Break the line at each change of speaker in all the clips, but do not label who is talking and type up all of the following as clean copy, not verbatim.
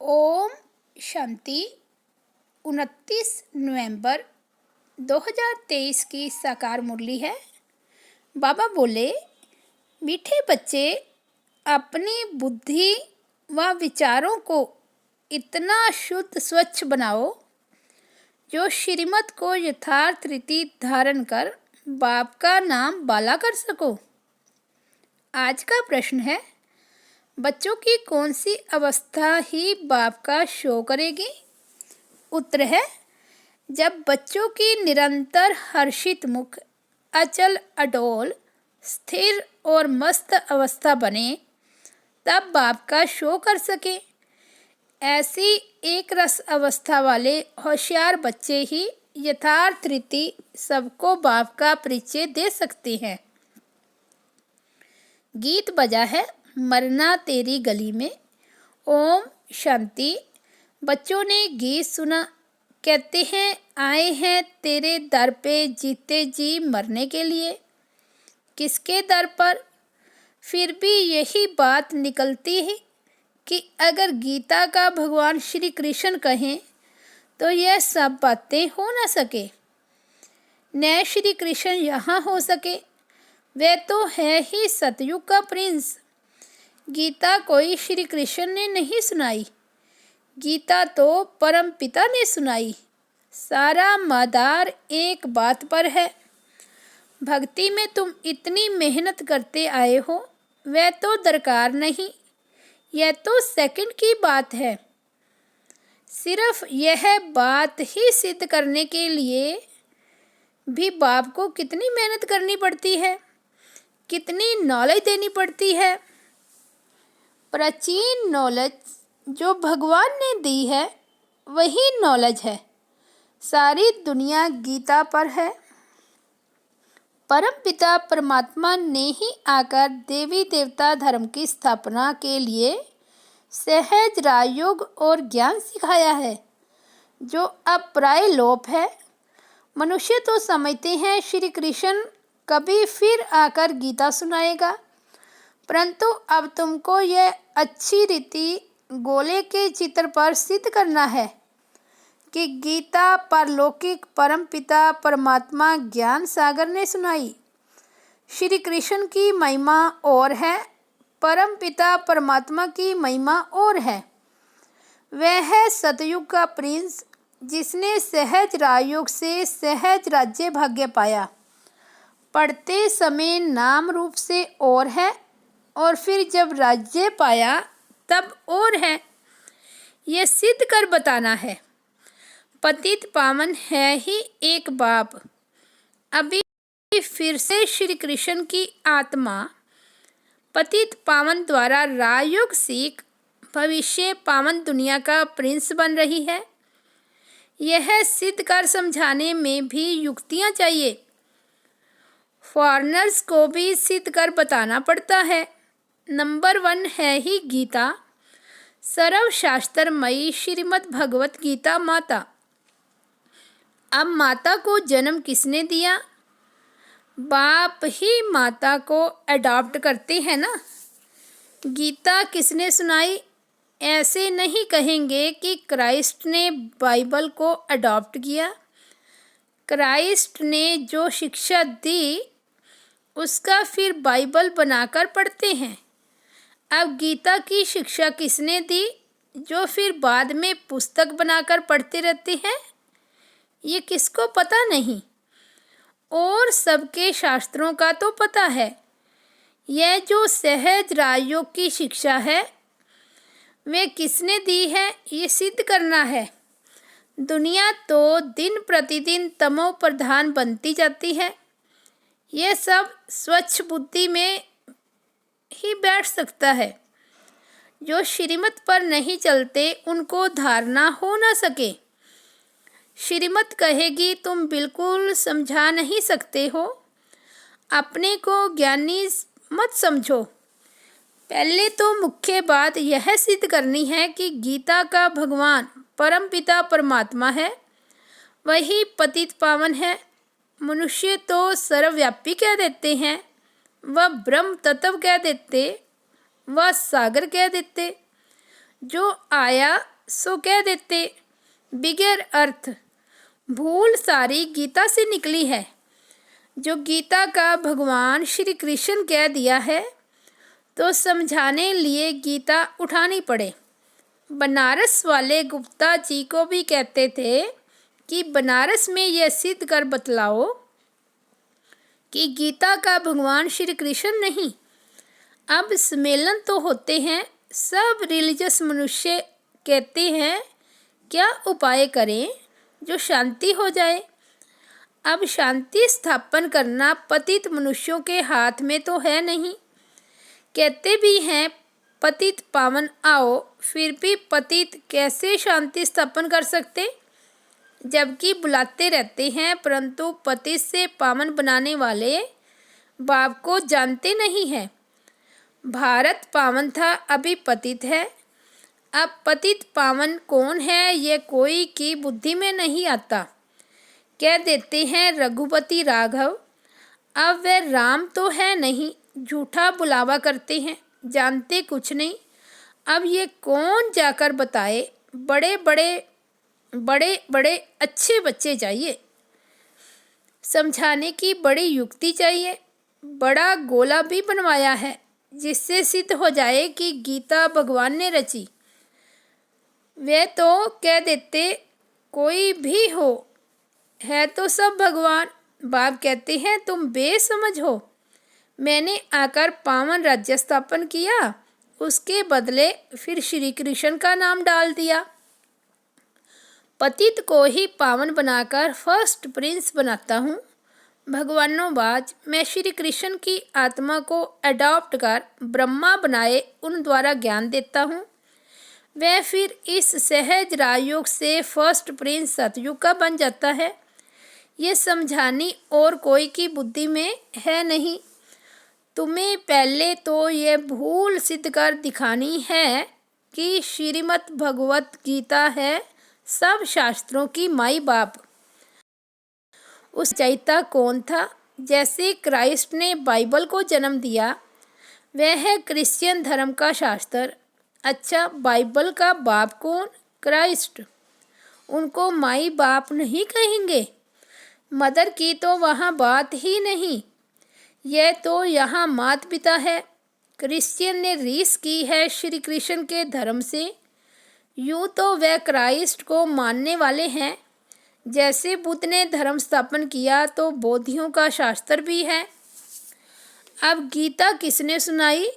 ओम शांति। 29 नवंबर 2023 की साकार मुरली है। बाबा बोले, मीठे बच्चे, अपनी बुद्धि व विचारों को इतना शुद्ध स्वच्छ बनाओ जो श्रीमत को यथार्थ रीति धारण कर बाप का नाम बाला कर सको। आज का प्रश्न है, बच्चों की कौन सी अवस्था ही बाप का शो करेगी? उत्तर है, जब बच्चों की निरंतर हर्षित मुख अचल अडोल स्थिर और मस्त अवस्था बने, तब बाप का शो कर सके। ऐसी एक रस अवस्था वाले होशियार बच्चे ही यथार्थ रीति सबको बाप का परिचय दे सकते हैं। गीत बजा है, मरना तेरी गली में। ओम शांति। बच्चों ने गीत सुना, कहते हैं आए हैं तेरे दर पे जीते जी मरने के लिए। किसके दर पर? फिर भी यही बात निकलती है कि अगर गीता का भगवान श्री कृष्ण कहें तो यह सब बातें हो न सके। न श्री कृष्ण यहाँ हो सके, वे तो है ही सतयुग का प्रिंस। गीता कोई श्री कृष्ण ने नहीं सुनाई, गीता तो परम पिता ने सुनाई। सारा मदार एक बात पर है। भक्ति में तुम इतनी मेहनत करते आए हो, वह तो दरकार नहीं, यह तो सेकंड की बात है। सिर्फ यह बात ही सिद्ध करने के लिए भी बाप को कितनी मेहनत करनी पड़ती है, कितनी नॉलेज देनी पड़ती है। प्राचीन नॉलेज जो भगवान ने दी है वही नॉलेज है। सारी दुनिया गीता पर है। परम पिता परमात्मा ने ही आकर देवी देवता धर्म की स्थापना के लिए सहज राजयोग और ज्ञान सिखाया है, जो अब प्राय लोप है। मनुष्य तो समझते हैं श्री कृष्ण कभी फिर आकर गीता सुनाएगा, परंतु अब तुमको यह अच्छी रीति गोले के चित्र पर सिद्ध करना है कि गीता परलौकिक परम पिता परमात्मा ज्ञान सागर ने सुनाई। श्री कृष्ण की महिमा और है, परम पिता परमात्मा की महिमा और है। वह है सतयुग का प्रिंस, जिसने सहज राजयोग से सहज राज्य भाग्य पाया। पढ़ते समय नाम रूप से और है, और फिर जब राज्य पाया तब और है। यह सिद्ध कर बताना है। पतित पावन है ही एक बाप। अभी फिर से श्री कृष्ण की आत्मा पतित पावन द्वारा राजयोग सीख भविष्य पावन दुनिया का प्रिंस बन रही है। यह सिद्ध कर समझाने में भी युक्तियाँ चाहिए। फॉरेनर्स को भी सिद्ध कर बताना पड़ता है। नंबर 1 है ही गीता, सर्वशास्त्रमयी श्रीमद् भगवत गीता माता। अब माता को जन्म किसने दिया? बाप ही माता को अडॉप्ट करते हैं ना। गीता किसने सुनाई? ऐसे नहीं कहेंगे कि क्राइस्ट ने बाइबल को अडॉप्ट किया। क्राइस्ट ने जो शिक्षा दी उसका फिर बाइबल बनाकर पढ़ते हैं। अब गीता की शिक्षा किसने दी, जो फिर बाद में पुस्तक बनाकर पढ़ते रहते हैं? ये किसको पता नहीं। और सबके शास्त्रों का तो पता है। यह जो सहज राजयोग की शिक्षा है वे किसने दी है, ये सिद्ध करना है। दुनिया तो दिन प्रतिदिन तमो प्रधान बनती जाती है। यह सब स्वच्छ बुद्धि में ही बैठ सकता है। जो श्रीमत पर नहीं चलते उनको धारणा हो न सके। श्रीमत कहेगी तुम बिल्कुल समझा नहीं सकते हो, अपने को ज्ञानी मत समझो। पहले तो मुख्य बात यह सिद्ध करनी है कि गीता का भगवान परम पिता परमात्मा है, वही पतित पावन है। मनुष्य तो सर्वव्यापी कह देते हैं, वह ब्रह्म तत्व कह देते, वह सागर कह देते। जो आया सो कह देते, बिगैर अर्थ। भूल सारी गीता से निकली है। जो गीता का भगवान श्री कृष्ण कह दिया है तो समझाने लिए गीता उठानी पड़े। बनारस वाले गुप्ता जी को भी कहते थे कि बनारस में यह सिद्ध कर बतलाओ कि गीता का भगवान श्री कृष्ण नहीं। अब सम्मेलन तो होते हैं, सब रिलीजियस मनुष्य कहते हैं क्या उपाय करें जो शांति हो जाए। अब शांति स्थापन करना पतित मनुष्यों के हाथ में तो है नहीं। कहते भी हैं पतित पावन आओ, फिर भी पतित कैसे शांति स्थापन कर सकते, जबकि बुलाते रहते हैं, परंतु पतित से पावन बनाने वाले बाप को जानते नहीं हैं। भारत पावन था, अभी पतित है। अब पतित पावन कौन है ये कोई की बुद्धि में नहीं आता। कह देते हैं रघुपति राघव, अब वह राम तो है नहीं, झूठा बुलावा करते हैं, जानते कुछ नहीं। अब ये कौन जाकर बताए, बड़े बड़े अच्छे बच्चे चाहिए, समझाने की बड़ी युक्ति चाहिए। बड़ा गोला भी बनवाया है जिससे सिद्ध हो जाए कि गीता भगवान ने रची। वे तो कह देते कोई भी हो, है तो सब भगवान। बाप कहते हैं तुम बेसमझ हो, मैंने आकर पावन राज्य स्थापन किया, उसके बदले फिर श्री कृष्ण का नाम डाल दिया। पतित को ही पावन बनाकर फर्स्ट प्रिंस बनाता हूँ। भगवानों मैं श्री कृष्ण की आत्मा को अडॉप्ट कर ब्रह्मा बनाए उन द्वारा ज्ञान देता हूँ। वह फिर इस सहज राजयोग से फर्स्ट प्रिंस सतयुग का बन जाता है। ये समझानी और कोई की बुद्धि में है नहीं। तुम्हें पहले तो ये भूल सिद्ध कर दिखानी है कि श्रीमद् भगवत गीता है सब शास्त्रों की माई बाप। उस रचयिता कौन था? जैसे क्राइस्ट ने बाइबल को जन्म दिया, वह है क्रिश्चियन धर्म का शास्त्र। अच्छा, बाइबल का बाप कौन? क्राइस्ट। उनको माई बाप नहीं कहेंगे। मदर की तो वहाँ बात ही नहीं, यह तो यहाँ माता पिता है। क्रिश्चियन ने रीस की है श्री कृष्ण के धर्म से। यूँ तो वह क्राइस्ट को मानने वाले हैं। जैसे बुद्ध ने धर्म स्थापन किया तो बौद्धियों का शास्त्र भी है। अब गीता किसने सुनाई,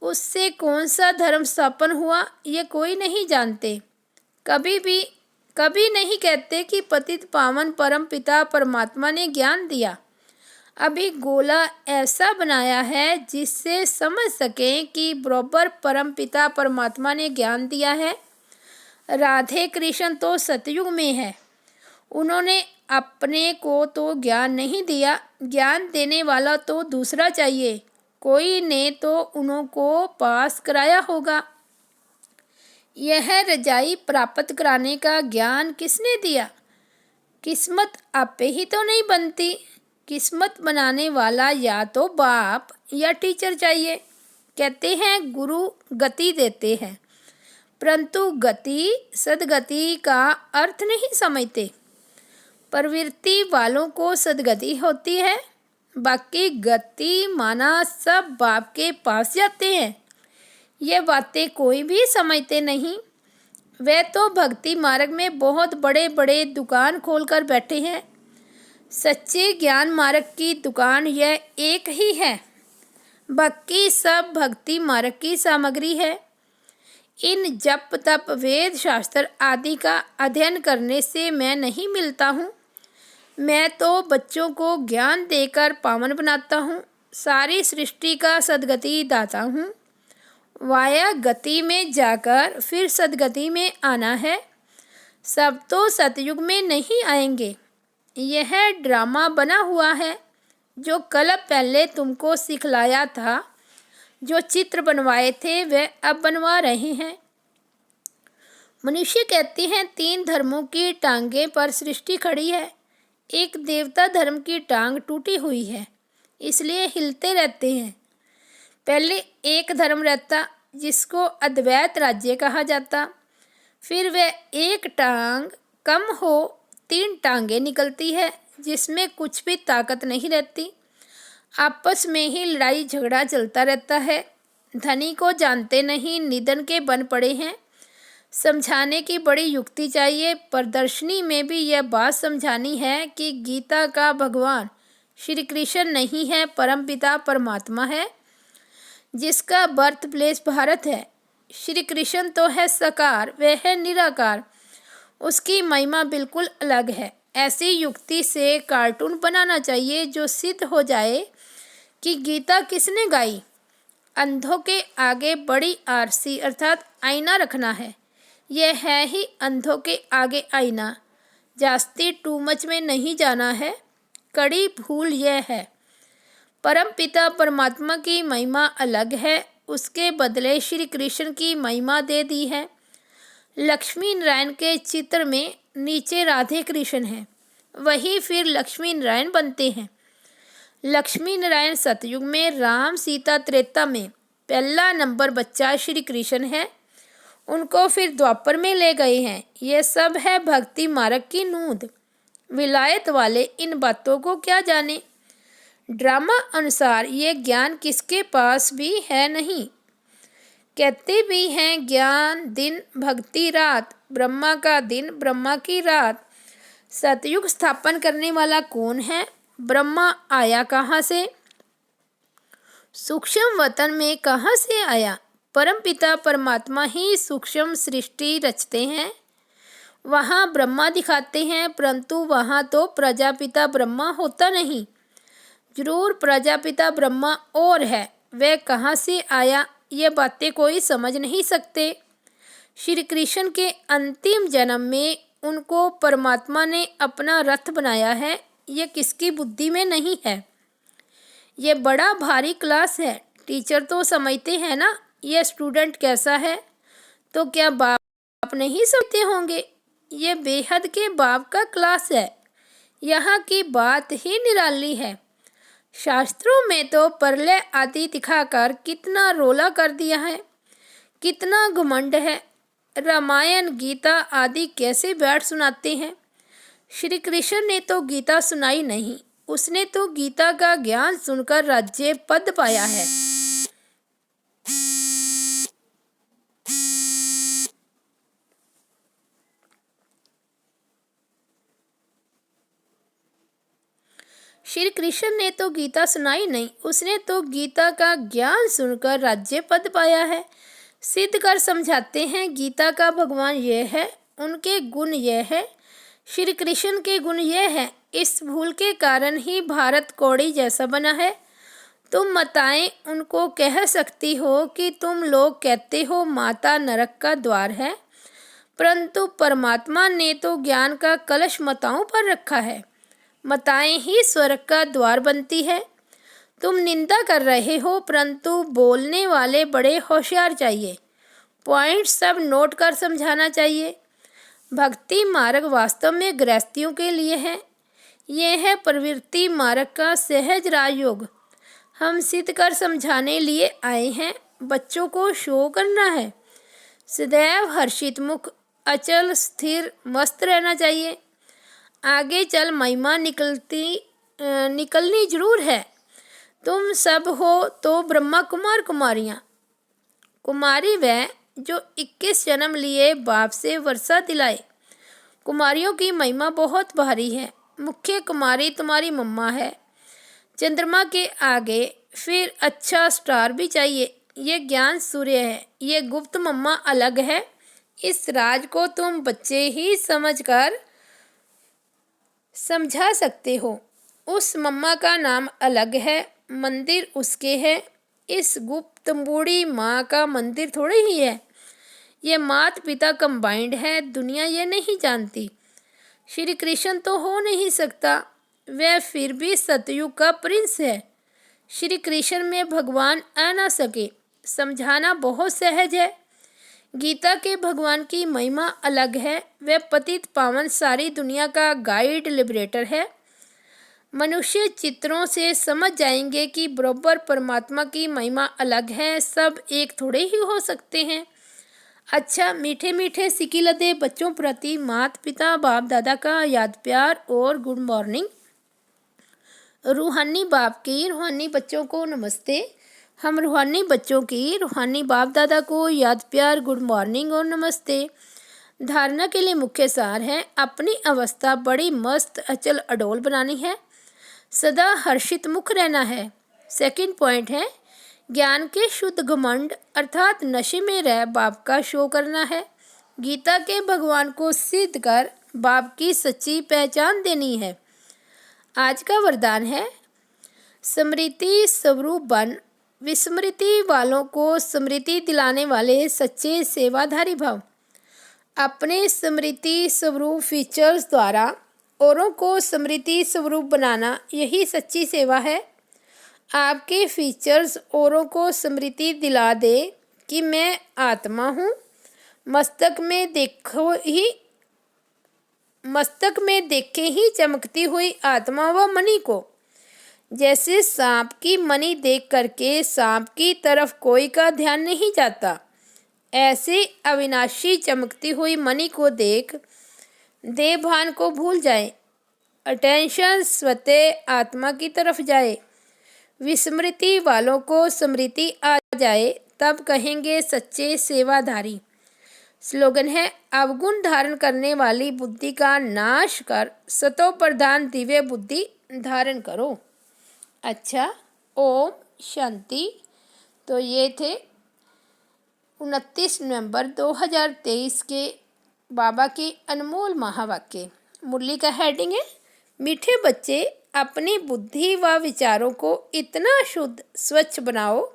उससे कौन सा धर्म स्थापन हुआ ये कोई नहीं जानते। कभी नहीं कहते कि पतित पावन परम पिता परमात्मा ने ज्ञान दिया। अभी गोला ऐसा बनाया है जिससे समझ सकें कि बराबर परम पिता परमात्मा ने ज्ञान दिया है। राधे कृष्ण तो सतयुग में है, उन्होंने अपने को तो ज्ञान नहीं दिया, ज्ञान देने वाला तो दूसरा चाहिए, कोई ने तो उनको पास कराया होगा। यह रजाई प्राप्त कराने का ज्ञान किसने दिया? किस्मत आपे ही तो नहीं बनती। किस्मत बनाने वाला या तो बाप या टीचर चाहिए। कहते हैं गुरु गति देते हैं, परंतु गति सदगति का अर्थ नहीं समझते। प्रवृत्ति वालों को सदगति होती है, बाकी गति माना सब बाप के पास जाते हैं। ये बातें कोई भी समझते नहीं। वे तो भक्ति मार्ग में बहुत बड़े बड़े दुकान खोलकर बैठे हैं। सच्चे ज्ञान मार्ग की दुकान यह एक ही है, बाकी सब भक्ति मार्ग की सामग्री है। इन जप तप वेद शास्त्र आदि का अध्ययन करने से मैं नहीं मिलता हूँ। मैं तो बच्चों को ज्ञान देकर पावन बनाता हूँ, सारी सृष्टि का सदगति दाता हूँ। वाया गति में जाकर फिर सदगति में आना है। सब तो सतयुग में नहीं आएंगे। यह ड्रामा बना हुआ है जो कल पहले तुमको सिखलाया था। जो चित्र बनवाए थे वे अब बनवा रहे हैं। मनुष्य कहते हैं 3 धर्मों की टांगे पर सृष्टि खड़ी है। एक देवता धर्म की टांग टूटी हुई है, इसलिए हिलते रहते हैं। पहले एक धर्म रहता जिसको अद्वैत राज्य कहा जाता, फिर वह एक टांग कम हो 3 टांगें निकलती है, जिसमें कुछ भी ताकत नहीं रहती। आपस में ही लड़ाई झगड़ा चलता रहता है। धनी को जानते नहीं निधन के बन पड़े हैं। समझाने की बड़ी युक्ति चाहिए। प्रदर्शनी में भी यह बात समझानी है कि गीता का भगवान श्री कृष्ण नहीं है, परमपिता परमात्मा है, जिसका बर्थ प्लेस भारत है। श्री कृष्ण तो है साकार, वह है निराकार, उसकी महिमा बिल्कुल अलग है। ऐसी युक्ति से कार्टून बनाना चाहिए जो सिद्ध हो जाए कि गीता किसने गाई। अंधों के आगे बड़ी आरसी अर्थात आईना रखना है। यह है ही अंधों के आगे आईना। जास्ती टू मच में नहीं जाना है। कड़ी भूल यह है, परम पिता परमात्मा की महिमा अलग है, उसके बदले श्री कृष्ण की महिमा दे दी है। लक्ष्मी नारायण के चित्र में नीचे राधे कृष्ण हैं, वही फिर लक्ष्मी नारायण बनते हैं। लक्ष्मी नारायण सतयुग में, राम सीता त्रेता में पहला नंबर बच्चा श्री कृष्ण है। उनको फिर द्वापर में ले गए हैं। ये सब है भक्ति मार्ग की नूंद। विलायत वाले इन बातों को क्या जाने। ड्रामा अनुसार ये ज्ञान किसके पास भी है नहीं। कहते भी हैं ज्ञान दिन भक्ति रात, ब्रह्मा का दिन ब्रह्मा की रात। सतयुग स्थापन करने वाला कौन है? ब्रह्मा आया कहाँ से? सूक्ष्म वतन में कहाँ से आया? परमपिता परमात्मा ही सूक्ष्म सृष्टि रचते हैं। वहाँ ब्रह्मा दिखाते हैं, परंतु वहाँ तो प्रजापिता ब्रह्मा होता नहीं। जरूर प्रजापिता ब्रह्मा और है, वह कहाँ से आया ये बातें कोई समझ नहीं सकते। श्री कृष्ण के अंतिम जन्म में उनको परमात्मा ने अपना रथ बनाया है, ये किसकी बुद्धि में नहीं है। ये बड़ा भारी क्लास है। टीचर तो समझते हैं ना ये स्टूडेंट कैसा है, तो क्या बाप नहीं समझते होंगे। ये बेहद के बाप का क्लास है। यहाँ की बात ही निराली है। शास्त्रों में तो प्रलय आदि दिखाकर कितना रोला कर दिया है, कितना घमंड है। रामायण गीता आदि कैसे बैठ सुनाते हैं। श्री कृष्ण ने तो गीता सुनाई नहीं, उसने तो गीता का ज्ञान सुनकर राज्य पद पाया है। श्री कृष्ण ने तो गीता सुनाई नहीं, उसने तो गीता का ज्ञान सुनकर राज्य पद पाया है। सिद्ध कर समझाते हैं गीता का भगवान यह है, उनके गुण यह है, श्री कृष्ण के गुण यह है। इस भूल के कारण ही भारत कौड़ी जैसा बना है। तुम माताएं उनको कह सकती हो कि तुम लोग कहते हो माता नरक का द्वार है, परंतु परमात्मा ने तो ज्ञान का कलश माताओं पर रखा है। माताएं ही स्वर्ग का द्वार बनती है। तुम निंदा कर रहे हो, परंतु बोलने वाले बड़े होशियार चाहिए। पॉइंट सब नोट कर समझाना चाहिए। भक्ति मार्ग वास्तव में गृहस्थियों के लिए है। यह है प्रवृत्ति मार्ग का सहज राजयोग। हम सिद्ध कर समझाने लिए आए हैं। बच्चों को शो करना है। सदैव हर्षित मुख, अचल स्थिर मस्त रहना चाहिए। आगे चल महिमा निकलनी जरूर है। तुम सब हो तो ब्रह्मा कुमार कुमारियाँ। कुमारी वह जो 21 जन्म लिए बाप से वर्षा दिलाए। कुमारियों की महिमा बहुत भारी है। मुख्य कुमारी तुम्हारी मम्मा है। चंद्रमा के आगे फिर अच्छा स्टार भी चाहिए। ये ज्ञान सूर्य है, ये गुप्त मम्मा अलग है। इस राज को तुम बच्चे ही समझकर समझा सकते हो। उस मम्मा का नाम अलग है, मंदिर उसके है। इस गुप्त बूढ़ी माँ का मंदिर थोड़े ही है। ये माता पिता कंबाइंड है। दुनिया ये नहीं जानती। श्री कृष्ण तो हो नहीं सकता, वह फिर भी सतयुग का प्रिंस है। श्री कृष्ण में भगवान आ ना सके, समझाना बहुत सहज है। गीता के भगवान की महिमा अलग है। वह पतित पावन सारी दुनिया का गाइड लिबरेटर है। मनुष्य चित्रों से समझ जाएंगे कि बराबर परमात्मा की महिमा अलग है। सब एक थोड़े ही हो सकते हैं। अच्छा, मीठे मीठे सिकिलते बच्चों प्रति माता पिता बाप दादा का याद प्यार और गुड मॉर्निंग। रूहानी बाप की रूहानी बच्चों को नमस्ते। हम रूहानी बच्चों की रूहानी बाप दादा को याद प्यार गुड मॉर्निंग और नमस्ते। धारणा के लिए मुख्य सार है, अपनी अवस्था बड़ी मस्त अचल अडोल बनानी है, सदा हर्षित मुख रहना है। सेकंड पॉइंट है, ज्ञान के शुद्ध घमंड अर्थात नशे में रह बाप का शो करना है। गीता के भगवान को सिद्ध कर बाप की सच्ची पहचान देनी है। आज का वरदान है, स्मृति स्वरूप बन, विस्मृति वालों को स्मृति दिलाने वाले सच्चे सेवाधारी भाव। अपने स्मृति स्वरूप फीचर्स द्वारा औरों को स्मृति स्वरूप बनाना, यही सच्ची सेवा है। आपके फीचर्स औरों को स्मृति दिला दे कि मैं आत्मा हूँ। मस्तक में देखे ही चमकती हुई आत्मा व मणि को। जैसे सांप की मणि देख करके सांप की तरफ कोई का ध्यान नहीं जाता, ऐसे अविनाशी चमकती हुई मणि को देख देह भान को भूल जाए, अटेंशन स्वतः आत्मा की तरफ जाए। विस्मृति वालों को स्मृति आ जाए, तब कहेंगे सच्चे सेवाधारी। स्लोगन है, अवगुण धारण करने वाली बुद्धि का नाश कर सतो प्रधान दिव्य बुद्धि धारण करो। अच्छा, ओम शांति। तो ये थे 29 नवंबर 2023 के बाबा के अनमोल महावाक्य। मुरली का हेडिंग है, मीठे बच्चे अपनी बुद्धि व विचारों को इतना शुद्ध स्वच्छ बनाओ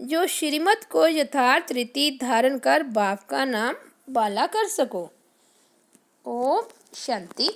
जो श्रीमत को यथार्थ रीति धारण कर बाप का नाम बाला कर सको। ओम शांति।